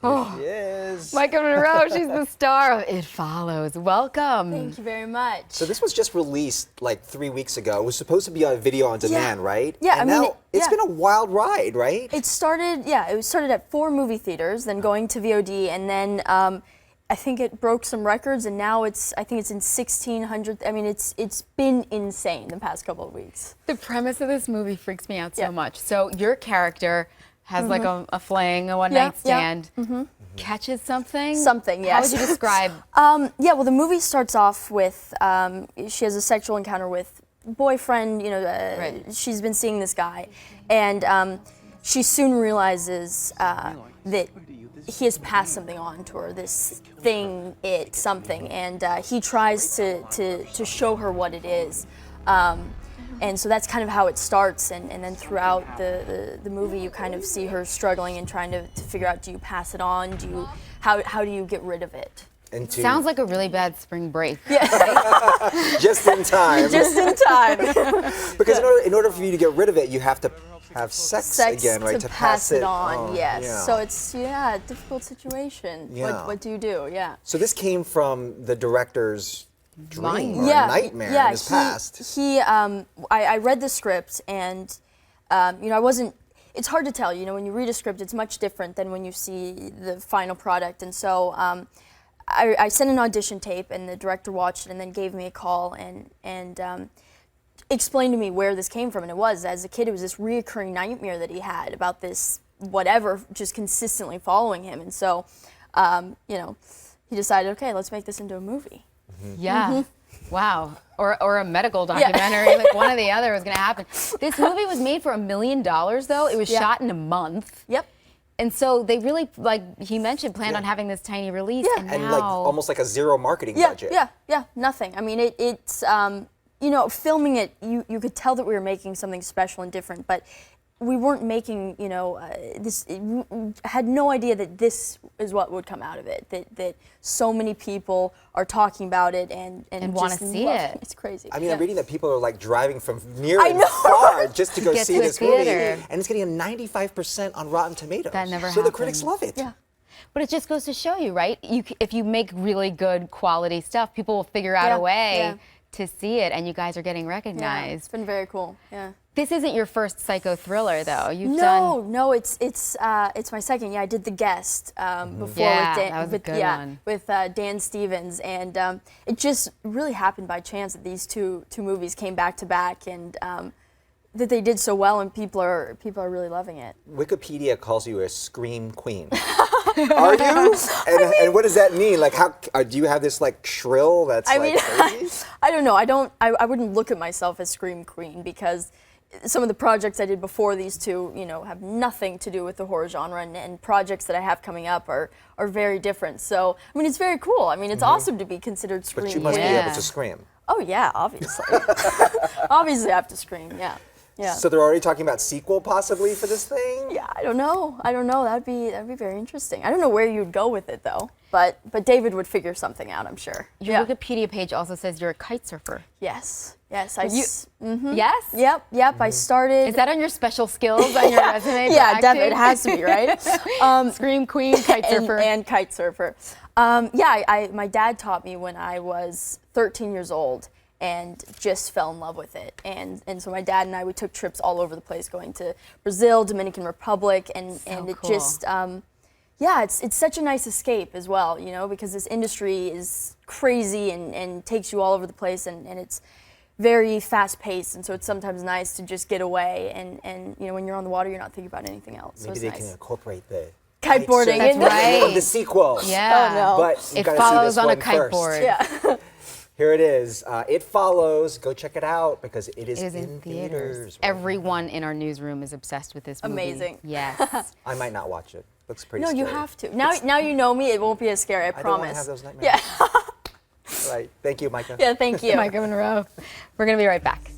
Oh, she is. Maika Monroe, she's the star of It Follows. Welcome. Thank you very much. So this was just released like 3 weeks ago. It was supposed to be on video on demand, right? Yeah, and I mean, now it's been a wild ride, right? It started at 4 movie theaters, then going to VOD, and then I think it broke some records, and now I think it's in 1,600. I mean, it's been insane the past couple of weeks. The premise of this movie freaks me out so much. So your character has like a fling, a one-night stand, catches something? Something, yes. How would you describe? Well, the movie starts off with she has a sexual encounter with boyfriend, she's been seeing this guy, and she soon realizes that he has passed something on to her, this thing, something, and he tries to show her what it is. And so that's kind of how it starts, and then throughout the movie you kind of see her struggling and trying to figure out, do you pass it on, how do you get rid of it? Sounds like a really bad spring break. Yeah. Just in time. Just in time. Because in order for you to get rid of it, you have to have sex again, right? To pass it on, oh, yes. Yeah. So it's, a difficult situation. Yeah. What do you do? Yeah. So this came from the director's dream or nightmare in his past. I read the script, and I wasn't. It's hard to tell. When you read a script, it's much different than when you see the final product. And so I sent an audition tape, and the director watched it, and then gave me a call and explained to me where this came from. And it was, as a kid, it was this reoccurring nightmare that he had about this whatever just consistently following him. And so, he decided, okay, let's make this into a movie. Yeah. Wow. Or a medical documentary. Like one or the other was going to happen. This movie was made for $1 million, though. It was shot in a month. Yep. And so they really, like he mentioned, planned on having this tiny release. Yeah. And And now, like almost like a zero marketing budget. Yeah, nothing. I mean, it's filming it, you could tell that we were making something special and different, but we weren't making, this. Had no idea that this is what would come out of it. That so many people are talking about it and want to see it. It's crazy. I mean, I'm reading that people are like driving from near and far just to go Get see to a this movie, theater. and it's getting a 95% on Rotten Tomatoes. That never So the happened. critics love it. Yeah. But it just goes to show you, right? If you make really good quality stuff, people will figure out a way to see it, and you guys are getting recognized. Yeah, it's been very cool. Yeah. This isn't your first psycho thriller, though. No, it's my second. Yeah, I did The Guest before with Dan Stevens, and it just really happened by chance that these two movies came back to back, and that they did so well, and people are really loving it. Wikipedia calls you a scream queen. Are you? And what does that mean? Like, how do you have this like shrill that's crazy? I don't know. I wouldn't look at myself as scream queen, because some of the projects I did before these two, have nothing to do with the horror genre, and projects that I have coming up are very different. So, I mean, it's very cool. I mean, it's awesome to be considered scream But you must be able to scream. Oh yeah, obviously. Obviously, I have to scream. Yeah. Yeah. So they're already talking about sequel possibly for this thing? Yeah, I don't know. That'd be very interesting. I don't know where you'd go with it though, but David would figure something out, I'm sure. Your Wikipedia page also says you're a kite surfer. Yes. Yes? Yep. I started. Is that on your special skills on your resume? Yeah, definitely. It has to be, right? Scream queen, kite surfer. And kite surfer. My dad taught me when I was 13 years old, and just fell in love with it. And so my dad and I, we took trips all over the place, going to Brazil, Dominican Republic, and it cool. just, it's such a nice escape as well, because this industry is crazy and takes you all over the place, and it's very fast paced, and so it's sometimes nice to just get away, and when you're on the water, you're not thinking about anything else. Maybe so they nice. can incorporate the kiteboarding. That's right. of the sequel. Yeah. Oh, no. But you It gotta follows see this on a one kiteboard. first. Yeah. Here it is. It Follows. Go check it out because it is in theaters. right Everyone in our newsroom is obsessed with this movie. Amazing. Yes. now. I might not watch it. Looks pretty No, scary. you have to. Now you know me, it won't be as scary, I I don't want to promise. have those nightmares. Yeah. Right. Thank you, Micah. Yeah, thank you. Maika Monroe. We're going to be right back.